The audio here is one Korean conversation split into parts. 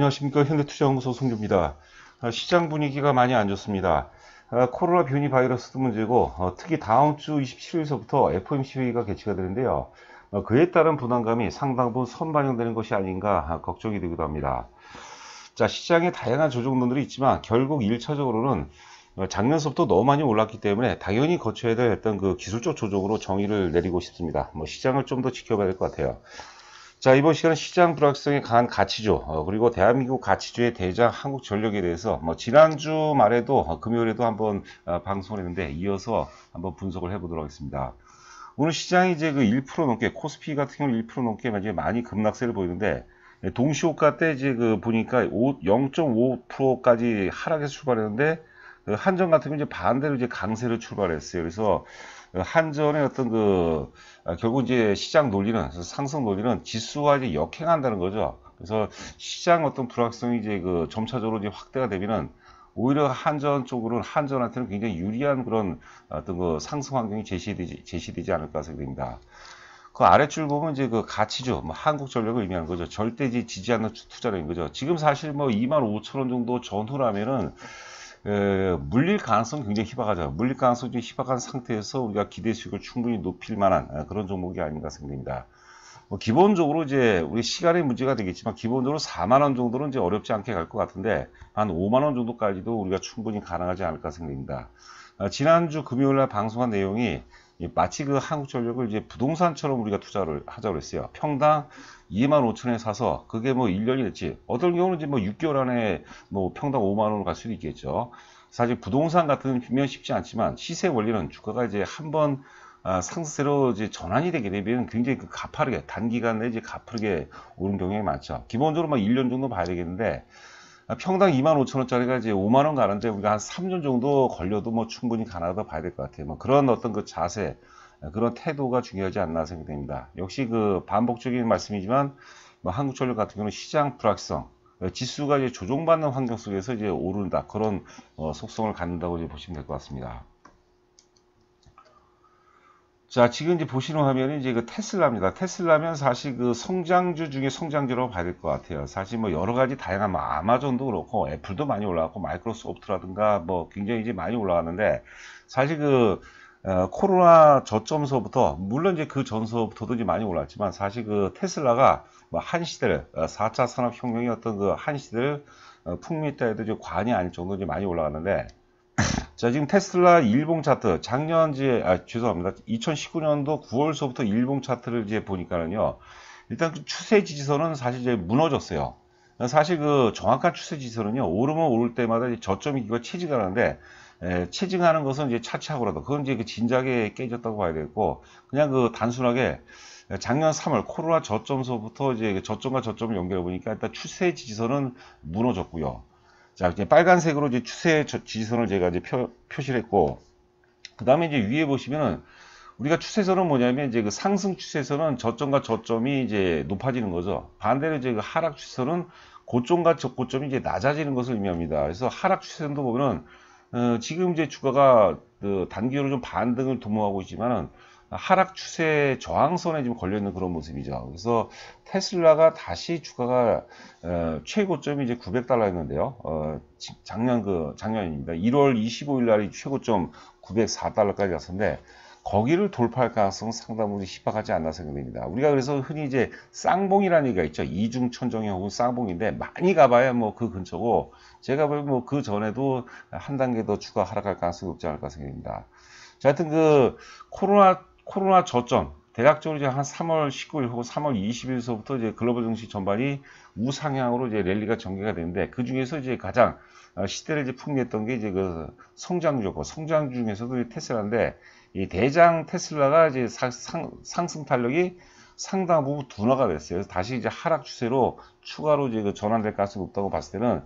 안녕하십니까. 현대투자연구소 송주입니다. 시장 분위기가 많이 안 좋습니다. 코로나 변이 바이러스도 문제고 특히 다음 주 27일서부터 FOMC 회의가 개최가 되는데요. 그에 따른 부담감이 상당 부분 선반영되는 것이 아닌가 걱정이 되기도 합니다. 자, 시장에 다양한 조정론들이 있지만 결국 1차적으로는 작년서부터 너무 많이 올랐기 때문에 당연히 거쳐야 될 어떤 그 기술적 조정으로 정의를 내리고 싶습니다. 시장을 좀 더 지켜봐야 될 것 같아요. 자, 이번 시간은 시장 불확실성에 강한 가치주, 그리고 대한민국 가치주의 대장 한국전력에 대해서 지난주 말에도 금요일에도 한번 방송을 했는데 이어서 한번 분석을 해보도록 하겠습니다. 오늘 시장이 이제 그 1% 넘게, 코스피 같은 경우는 1% 넘게 이제 많이 급락세를 보이는데, 동시호가 때 이제 그 보니까 0.5%까지 하락해서 출발했는데, 한전 같은 경우 이제 반대로 이제 강세를 출발했어요. 그래서 한전의 어떤 결국 이제 시장 논리는, 상승 논리는 지수와 이제 역행한다는 거죠. 그래서 시장 어떤 불확성이 이제 점차적으로 이제 확대가 되면은 오히려 한전 쪽으로는, 한전한테는 굉장히 유리한 그런 어떤 상승 환경이 제시되지 않을까 생각됩니다. 그 아래줄 보면 이제 가치주, 한국전력을 의미하는 거죠. 절대 지지 않는 투자라는 거죠. 지금 사실 25,000원 정도 전후라면은 물릴 가능성이 굉장히 희박하죠. 물릴 가능성이 희박한 상태에서 우리가 기대 수익을 충분히 높일 만한 그런 종목이 아닌가 생각됩니다. 기본적으로 이제 우리 시간의 문제가 되겠지만 기본적으로 4만원 정도는 이제 어렵지 않게 갈 것 같은데 한 5만원 정도까지도 우리가 충분히 가능하지 않을까 생각됩니다. 지난주 금요일날 방송한 내용이 마치 한국전력을 이제 부동산처럼 우리가 투자를 하자고 했어요. 평당 25,000원에 사서 그게 1년이 됐지. 어떤 경우는 이제 6개월 안에 평당 5만원으로 갈 수도 있겠죠. 사실 부동산 같은 비면 쉽지 않지만 시세 원리는 주가가 이제 한번 상승세로 이제 전환이 되게 되면 굉장히 가파르게 단기간 내에 이제 가파르게 오른 경향이 많죠. 기본적으로 1년 정도 봐야 되겠는데 평당 25,000원짜리가 이제 5만원 가는데 우리가 한 3년 정도 걸려도 충분히 가능하다 봐야 될 것 같아요. 그런 어떤 자세, 그런 태도가 중요하지 않나 생각됩니다. 역시 반복적인 말씀이지만 한국전력 같은 경우는 시장 불확실성, 지수가 이제 조정받는 환경 속에서 이제 오른다, 그런 속성을 갖는다고 이제 보시면 될 것 같습니다. 자, 지금 이제 보시는 화면이 이제 테슬라입니다. 테슬라면 사실 성장주 중에 성장주라고 봐야 될 것 같아요. 사실 여러 가지 다양한 아마존도 그렇고 애플도 많이 올라갔고 마이크로소프트라든가 굉장히 이제 많이 올라갔는데 사실 코로나 저점서부터 물론 이제 그 전서부터도 이제 많이 올랐지만 사실 테슬라가 한 시대를 4차 산업혁명의 어떤 한 시대를 풍미했다 해도 이제 과언이 아닐 정도로 이제 많이 올라갔는데 자, 지금 테슬라 일봉 차트, 죄송합니다. 2019년도 9월서부터 일봉 차트를 이제 보니까는요, 일단 추세 지지선은 사실 이제 무너졌어요. 사실 정확한 추세 지지선은요, 오르면 오를 때마다 저점이 체증하는데, 체증하는 것은 이제 차치하고라도, 그건 이제 진작에 깨졌다고 봐야 되겠고, 그냥 단순하게 작년 3월 코로나 저점서부터 이제 저점과 저점을 연결해 보니까 일단 추세 지지선은 무너졌고요. 자, 이제 빨간색으로 이제 추세 지지선을 제가 이제 표시를 했고, 그 다음에 이제 위에 보시면은 우리가 추세선은 뭐냐면 이제 상승 추세선은 저점과 저점이 이제 높아지는 거죠. 반대로 이제 하락 추세선은 고점과 고점이 이제 낮아지는 것을 의미합니다. 그래서 하락 추세선도 보면은 지금 이제 주가가 단기로 좀 반등을 도모하고 있지만은 하락 추세 저항선에 지금 걸려있는 그런 모습이죠. 그래서 테슬라가 다시 주가가 최고점이 이제 900달러였는데요. 작년입니다. 1월 25일 날이 최고점 904달러까지 갔었는데 거기를 돌파할 가능성은 상당히 희박하지 않나 생각됩니다. 우리가 그래서 흔히 이제 쌍봉이라는 얘기가 있죠. 이중천정형 혹은 쌍봉인데 많이 가봐야 그 근처고 제가 보면 그 전에도 한 단계 더 추가 하락할 가능성이 높지 않을까 생각됩니다. 자, 하여튼 코로나 저점, 대략적으로 이제 한 3월 19일 혹은 3월 20일서부터 이제 글로벌 증시 전반이 우상향으로 이제 랠리가 전개가 되는데 그 중에서 이제 가장 시대를 이제 풍미했던 게 이제 성장주였고 성장주 중에서도 테슬라인데 이 대장 테슬라가 이제 상승 탄력이 상당 부분 둔화가 됐어요. 그래서 다시 이제 하락 추세로 추가로 이제 전환될 가능성이 높다고 봤을 때는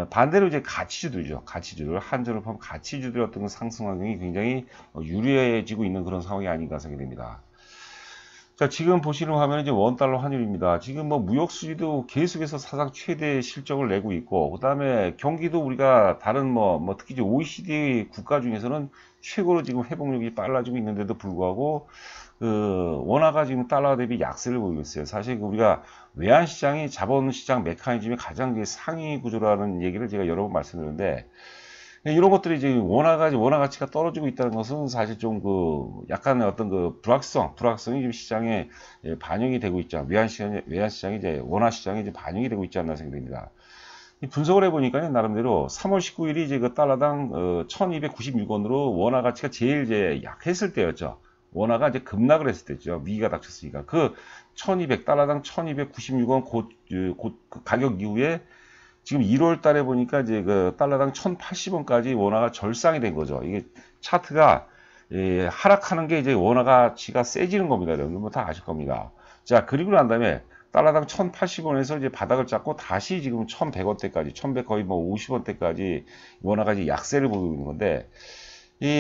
반대로 이제 가치주들이죠. 가치주들, 한전을 포함한 가치주들의 어떤 상승 환경이 굉장히 유리해지고 있는 그런 상황이 아닌가 생각됩니다. 자, 지금 보시는 화면은 이제 원달러 환율입니다. 지금 무역 수지도 계속해서 사상 최대 실적을 내고 있고, 그 다음에 경기도 우리가 다른 특히 이제 OECD 국가 중에서는 최고로 지금 회복력이 빨라지고 있는데도 불구하고, 원화가 지금 달러 대비 약세를 보이고 있어요. 사실 우리가 외환시장이 자본시장 메커니즘의 가장 상위 구조라는 얘기를 제가 여러 번 말씀드렸는데, 이런 것들이 이제 원화 가치가 떨어지고 있다는 것은 사실 좀 약간의 어떤 불확성이 지금 시장에 반영이 되고 있죠. 외환시장이 이제 원화 시장에 이제 반영이 되고 있지 않나 생각됩니다. 분석을 해보니까요, 나름대로 3월 19일이 이제 그 달러당 1296원으로 원화 가치가 제일 이제 약했을 때였죠. 원화가 이제 급락을 했을 때죠. 위기가 닥쳤으니까. 1200, 달러당 1296원 그 가격 이후에 지금 1월 달에 보니까 이제 그 달러당 1080원까지 원화가 절상이 된 거죠. 이게 차트가 하락하는 게 이제 원화 가치가 세지는 겁니다. 여러분 뭐 다 아실 겁니다. 자, 그리고 난 다음에 달러당 1080원에서 이제 바닥을 잡고 다시 지금 1100원대까지, 1100 거의 뭐 50원대까지 원화가 이제 약세를 보이고 있는 건데,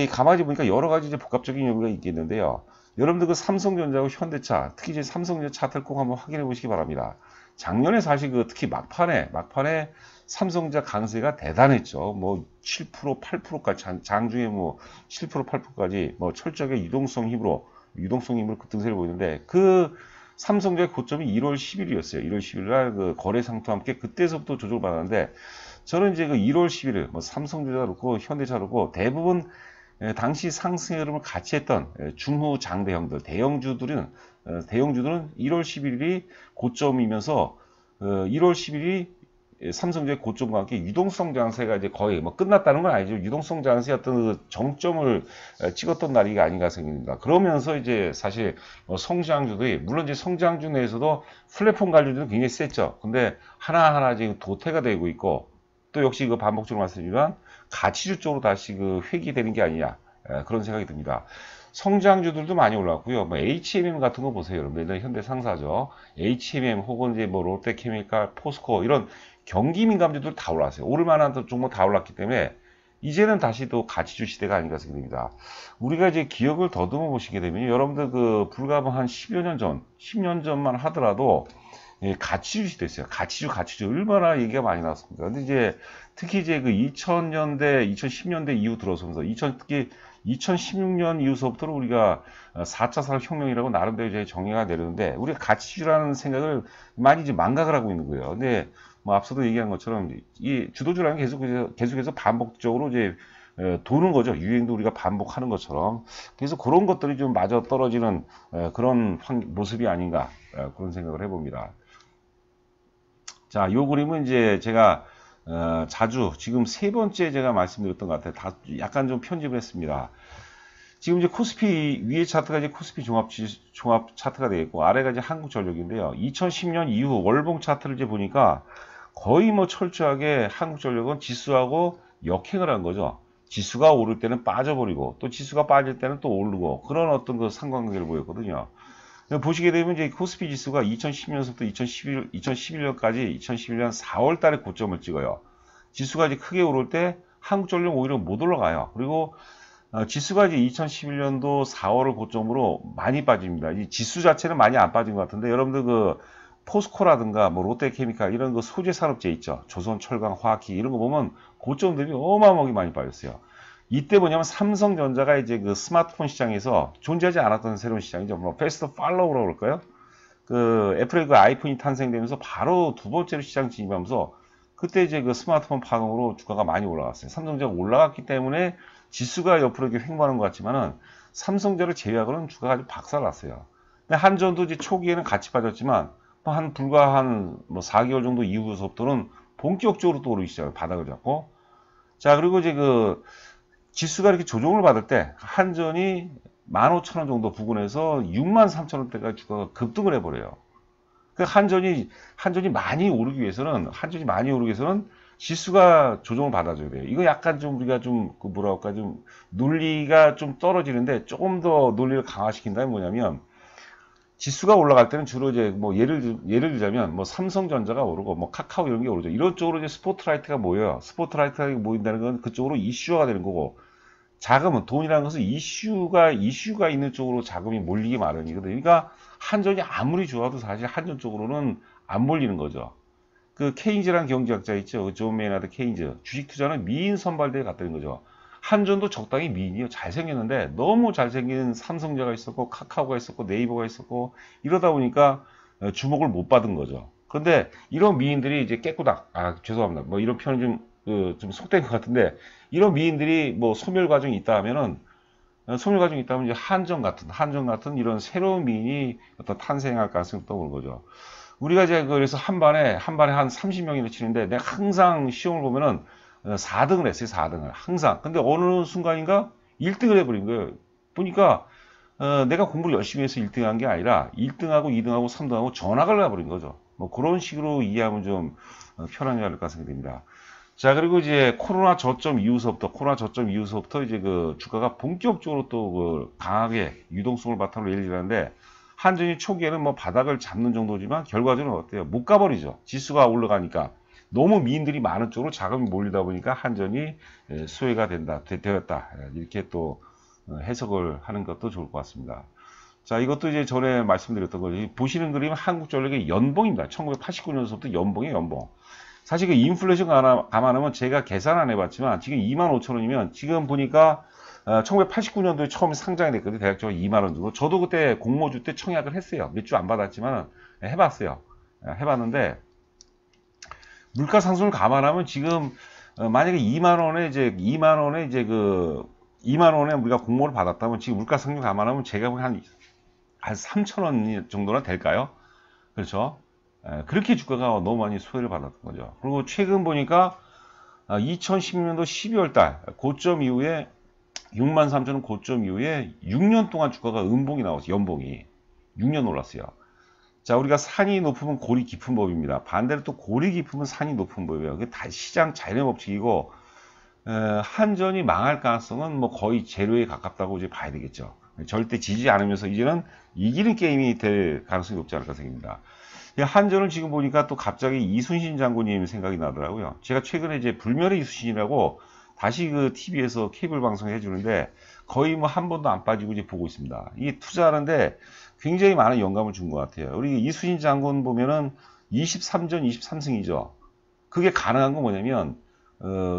가만히 보니까 여러 가지 이제 복합적인 요인가 있겠는데요. 여러분들 삼성전자하고 현대차, 특히 이제 삼성전자 차트를 꼭 한번 확인해 보시기 바랍니다. 작년에 사실 특히 막판에 삼성전자 강세가 대단했죠. 뭐 7%, 8%까지 장중에 뭐 7%, 8%까지 뭐 철저하게 유동성 힘으로 급등세를 보이는데, 삼성전자의 고점이 1월 10일이었어요. 1월 10일 날 거래 상투와 함께 그때서부터 조정을 받았는데, 저는 이제 1월 11일 뭐 삼성전자 그렇고 현대차 그렇고 대부분 당시 상승 흐름을 같이 했던 중후 장대형들, 대형주들은 1월 11일이 고점이면서 1월 10일이 삼성전자의 고점과 함께 유동성 장세가 이제 거의 뭐 끝났다는 건 아니죠. 유동성 장세의 어떤 정점을 찍었던 날이 아닌가 생각합니다. 그러면서 이제 사실 성장주들이, 물론 이제 성장주 내에서도 플랫폼 관련주는 굉장히 셌죠. 근데 하나하나 지금 도태가 되고 있고, 또 역시 반복적으로 말씀드리지만 가치주 쪽으로 다시 회귀되는 게 아니냐, 그런 생각이 듭니다. 성장주들도 많이 올랐고요. 뭐 HMM 같은 거 보세요, 여러분들. 현대 상사죠. HMM 혹은 이제 뭐 롯데케미칼, 포스코 이런 경기 민감주들 다 올랐어요. 오를 만한 종목 다 올랐기 때문에 이제는 다시 또 가치주 시대가 아닌가 생각됩니다. 우리가 이제 기억을 더듬어 보시게 되면 여러분들 불과 한 10년 전만 하더라도 가치주 시대였어요. 가치주 얼마나 얘기가 많이 나왔습니다. 근데 이제 특히 이제 2000년대, 2010년대 이후 들어서면서 특히 2016년 이후서부터 우리가 4차 산업혁명이라고 나름대로 이제 정의가 내렸는데, 우리가 가치주라는 생각을 많이 이제 망각을 하고 있는 거예요. 근데 뭐 앞서도 얘기한 것처럼 이 주도주라는 게 계속해서 반복적으로 이제 도는 거죠. 유행도 우리가 반복하는 것처럼. 그래서 그런 것들이 좀 마저 떨어지는 그런 모습이 아닌가, 그런 생각을 해봅니다. 자, 요 그림은 이제 제가 자주 지금 세 번째 제가 말씀드렸던 것 같아요. 약간 좀 편집을 했습니다. 지금 이제 코스피 위에 차트가 이제 코스피 종합 차트가 되겠고, 아래가 이제 한국전력인데요. 2010년 이후 월봉 차트를 이제 보니까 거의 뭐 철저하게 한국전력은 지수하고 역행을 한 거죠. 지수가 오를 때는 빠져버리고, 또 지수가 빠질 때는 또 오르고, 그런 어떤 상관관계를 보였거든요. 보시게 되면 이제 코스피 지수가 2010년부터 2011년까지 2011년 4월 달에 고점을 찍어요. 지수가 이제 크게 오를 때 한국전력 오히려 못 올라가요. 그리고 지수가 이제 2011년도 4월을 고점으로 많이 빠집니다. 이 지수 자체는 많이 안 빠진 것 같은데, 여러분들 포스코라든가 뭐 롯데케미칼 이런 소재 산업재 있죠. 조선, 철강, 화학기 이런 거 보면 고점 대비 어마어마하게 많이 빠졌어요. 이때 뭐냐면 삼성전자가 이제 스마트폰 시장에서 존재하지 않았던 새로운 시장이죠. 뭐 패스트 팔로우라고 그럴까요? 애플의 아이폰이 탄생되면서 바로 두 번째로 시장 진입하면서 그때 이제 스마트폰 파동으로 주가가 많이 올라갔어요. 삼성전자가 올라갔기 때문에 지수가 옆으로 이렇게 횡보하는 것 같지만은 삼성전자를 제외하고는 주가가 아주 박살났어요. 근데 한전도 이제 초기에는 같이 빠졌지만 불과 한 4개월 정도 이후서부터는 본격적으로 또 오르기 시작해요. 바닥을 잡고. 자, 그리고 이제 지수가 이렇게 조정을 받을 때 한전이 15,000원 정도 부근에서 63,000원대까지 주가가 급등을 해버려요. 한전이 많이 오르기 위해서는 지수가 조정을 받아줘야 돼요. 이거 약간 좀 우리가 좀 논리가 좀 떨어지는데, 조금 더 논리를 강화시킨다면 뭐냐면, 지수가 올라갈 때는 주로 이제 예를 들자면 삼성전자가 오르고 카카오 이런 게 오르죠. 이런 쪽으로 이제 스포트라이트가 모여요. 스포트라이트가 모인다는 건 그쪽으로 이슈화가 되는 거고, 자금은, 돈이라는 것은 이슈가 있는 쪽으로 자금이 몰리기 마련이거든요. 그러니까 한전이 아무리 좋아도 사실 한전 쪽으로는 안 몰리는 거죠. 케인즈라는 경제학자 있죠. 존 메이나드 케인즈. 주식 투자는 미인 선발대에 갔다는 거죠. 한전도 적당히 미인이요. 잘생겼는데 너무 잘생긴 삼성전자가 있었고 카카오가 있었고 네이버가 있었고 이러다 보니까 주목을 못 받은 거죠. 그런데 이런 미인들이 이제 깨꼬닥, 죄송합니다. 뭐 이런 표현이 좀 속된 것 같은데 이런 미인들이 뭐 소멸 과정이 있다 하면은 소멸 과정이 있다면 이제 한전 같은 이런 새로운 미인이 어떤 탄생할 가능성이 떠오르는 거죠. 우리가 이제 그래서 한 반에 한 30명이나 치는데 내가 항상 시험을 보면은 4등을 했어요. 4등을 항상. 근데 어느 순간인가 1등을 해버린 거예요. 보니까 내가 공부를 열심히 해서 1등한 게 아니라 1등하고 2등하고 3등하고 전학을 가버린 거죠. 뭐 그런 식으로 이해하면 좀 편하지 않을까 생각됩니다. 자, 그리고 이제 코로나 저점 이후서부터 이제 그 주가가 본격적으로 또 그 강하게 유동성을 바탕으로 일어나는데 한전이 초기에는 뭐 바닥을 잡는 정도지만 결과적으로 어때요? 못 가버리죠. 지수가 올라가니까 너무 미인들이 많은 쪽으로 자금이 몰리다 보니까 한전이 수혜가 되었다. 이렇게 또 해석을 하는 것도 좋을 것 같습니다. 자, 이것도 이제 전에 말씀드렸던 거죠. 보시는 그림은 한국전력의 연봉입니다. 1989년서부터 연봉이에요, 연봉. 사실 그 인플레이션 감안하면 제가 계산 안 해봤지만 지금 25,000원이면 지금 보니까 1989년도에 처음 상장이 됐거든요. 대략적으로 2만원 정도. 저도 그때 공모주 때 청약을 했어요. 몇 주 안 받았지만 해봤어요. 해봤는데 물가 상승을 감안하면 지금 만약에 2만원에 이제 그 2만원에 우리가 공모를 받았다면 지금 물가 상승 감안하면 제가 한 3,000원 정도나 될까요? 그렇죠? 그렇게 주가가 너무 많이 수혜를 받았던 거죠. 그리고 최근 보니까 2016년도 12월 달 고점 이후에 63,000원 고점 이후에 6년 동안 주가가 음봉이 나왔어요. 연봉이 6년 올랐어요. 자, 우리가 산이 높으면 골이 깊은 법입니다. 반대로 또 골이 깊으면 산이 높은 법이에요. 그게 다 시장 자연의 법칙이고 한전이 망할 가능성은 뭐 거의 제로에 가깝다고 이제 봐야 되겠죠. 절대 지지 않으면서 이제는 이기는 게임이 될 가능성이 높지 않을까 생각합니다. 한전을 지금 보니까 또 갑자기 이순신 장군님 생각이 나더라고요. 제가 최근에 이제 불멸의 이순신이라고 다시 그 TV에서 케이블 방송을 해주는데 거의 뭐 한 번도 안 빠지고 이제 보고 있습니다. 이게 투자하는데 굉장히 많은 영감을 준 것 같아요. 우리 이순신 장군 보면은 23전 23승이죠. 그게 가능한 건 뭐냐면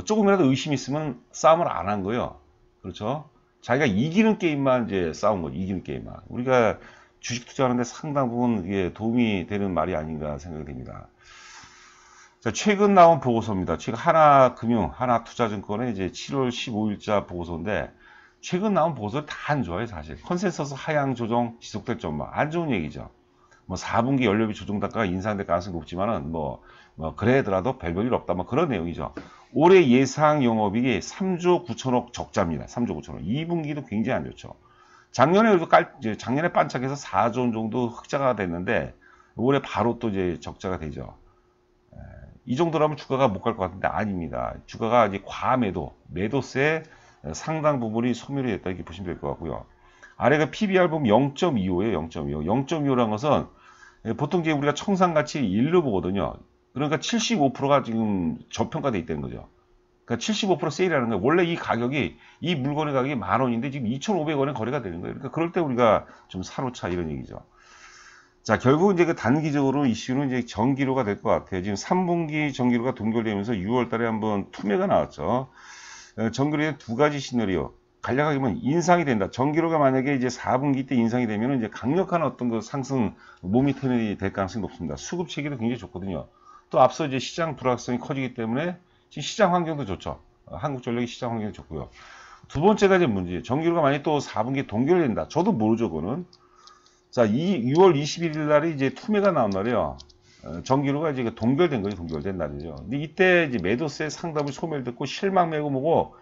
조금이라도 의심이 있으면 싸움을 안 한 거예요. 그렇죠? 자기가 이기는 게임만 이제 싸운 거죠. 이기는 게임만. 우리가 주식 투자하는데 상당 부분 이게 도움이 되는 말이 아닌가 생각이 됩니다. 자, 최근 나온 보고서입니다. 최근 하나투자증권의 이제 7월 15일자 보고서인데 최근 나온 보고서 다 안 좋아요, 사실. 컨센서스 하향 조정 지속될 전망 안 좋은 얘기죠. 뭐 4분기 연료비 조정 단가가 인상될 가능성이 높지만은 뭐 그래더라도 별볼일 없다. 뭐 그런 내용이죠. 올해 예상 영업이익이 3조 9천억 적자입니다. 3조 9천억. 2분기도 굉장히 안 좋죠. 작년에 반짝해서 4조 원 정도 흑자가 됐는데 올해 바로 또 이제 적자가 되죠. 이 정도라면 주가가 못 갈 것 같은데 아닙니다. 주가가 이제 매도세 상당 부분이 소멸이 됐다 이렇게 보시면 될 것 같고요. 아래가 PBR 보면 0.25예요. 0.25. 0.25라는 것은 보통 이제 우리가 청산가치 1로 보거든요. 그러니까 75%가 지금 저평가되어 있다는 거죠. 그러니까 75% 세일하는 거예요. 원래 이 물건의 가격이 10,000원인데 지금 2,500원에 거래가 되는 거예요. 그러니까 그럴 때 우리가 좀 사놓자 이런 얘기죠. 자, 결국 이제 그 단기적으로 이슈는 이제 전기료가 될 것 같아요. 지금 3분기 전기료가 동결되면서 6월 달에 한번 투매가 나왔죠. 전기료의 두 가지 시나리오. 간략하게 보면 인상이 된다. 전기료가 만약에 이제 4분기 때 인상이 되면 이제 강력한 어떤 그 상승 모멘텀이 될 가능성이 높습니다. 수급 체계도 굉장히 좋거든요. 또 앞서 이제 시장 불확성이 커지기 때문에 지금 시장 환경도 좋죠. 한국전력의 시장 환경이 좋고요. 두 번째가 이제 문제. 전기료가 만약에 또 4분기에 동결된다. 저도 모르죠, 그거는. 자, 6월 21일 날이 이제 투매가 나온 날이에요. 전기료가 이제 동결된 거죠, 동결된 날이죠. 근데 이때 이제 매도세 상담이 소멸됐고 실망매고 뭐고,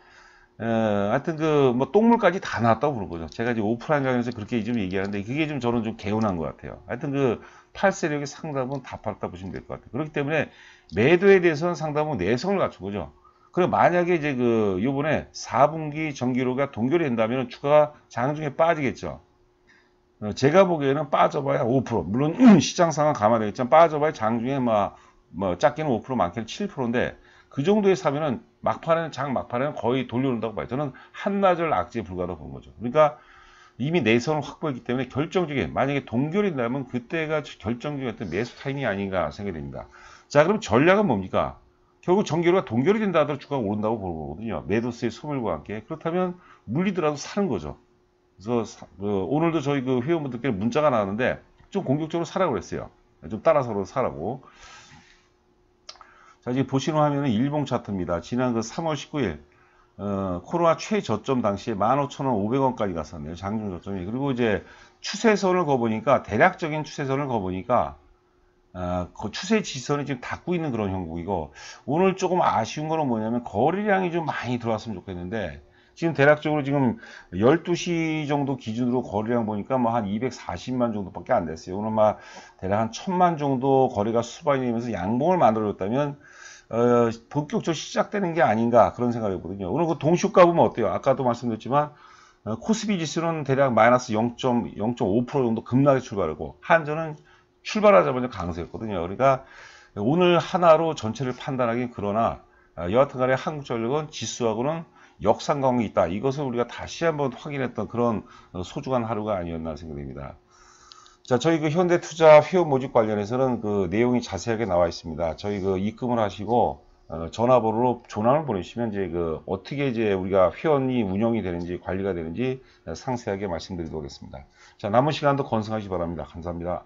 하여튼 뭐 똥물까지 다 나왔다고 그런 거죠. 제가 이제 오프라인 강연에서 그렇게 좀 얘기하는데 그게 좀 저는 좀 개운한 것 같아요. 하여튼 팔세력의 상담은 다 팔았다 보시면 될 것 같아요. 그렇기 때문에 매도에 대해서는 상담은 내성을 갖춘 거죠. 그리고 만약에 이제 요번에 4분기 전기료가 동결이 된다면 주가가 장중에 빠지겠죠. 제가 보기에는 빠져봐야 5%. 물론 시장 상황 감안되겠지만 빠져봐야 장중에 작게는 5% 많게는 7%인데 그 정도의 사면은 막판에는 거의 돌려온다고 봐요. 저는 한나절 악재에 불과하다고 보는 거죠. 그러니까 이미 내선을 확보했기 때문에 결정적인 만약에 동결이 된다면 그때가 결정적인 어떤 매수 타이밍이 아닌가 생각이 됩니다. 자, 그럼 전략은 뭡니까? 결국 전개료가 동결이 된다 하더라도 주가가 오른다고 보는 거거든요. 매도세의 소멸과 함께. 그렇다면 물리더라도 사는 거죠. 그래서 오늘도 저희 그 회원분들께 문자가 나왔는데 좀 공격적으로 사라고 그랬어요. 좀 따라서 사라고. 자, 이제 보시는 화면은 일봉 차트입니다. 지난 그 3월 19일 코로나 최저점 당시에 15,500원까지 갔었네요. 장중 저점이. 그리고 이제 추세선을 거보니까 대략적인 추세선을 거보니까 그 추세 지선이 지금 닫고 있는 그런 형국이고, 오늘 조금 아쉬운 거는 뭐냐면 거래량이 좀 많이 들어왔으면 좋겠는데, 지금 대략적으로 지금 12시 정도 기준으로 거래량 보니까 뭐 한 240만 정도밖에 안 됐어요. 오늘 막 대략 한 1000만 정도 거래가 수반이 되면서 양봉을 만들어줬다면 본격적으로 시작되는 게 아닌가 그런 생각이 거든요. 오늘 그 동시효과 보면 어때요? 아까도 말씀드렸지만 코스피 지수는 대략 마이너스 0.5% 정도 급락에 출발하고, 한전은 출발하자마자 강세였거든요. 그러니까 오늘 하나로 전체를 판단하긴 그러나 여하튼간에 한국전력은 지수하고는 역상관이 있다. 이것을 우리가 다시 한번 확인했던 그런 소중한 하루가 아니었나 생각됩니다. 자, 저희 그 현대투자 회원 모집 관련해서는 그 내용이 자세하게 나와 있습니다. 저희 그 입금을 하시고 전화번호로 전화를 보내시면 이제 그 어떻게 이제 우리가 회원이 운영이 되는지 관리가 되는지 상세하게 말씀드리도록 하겠습니다. 자, 남은 시간도 건승하시기 바랍니다. 감사합니다.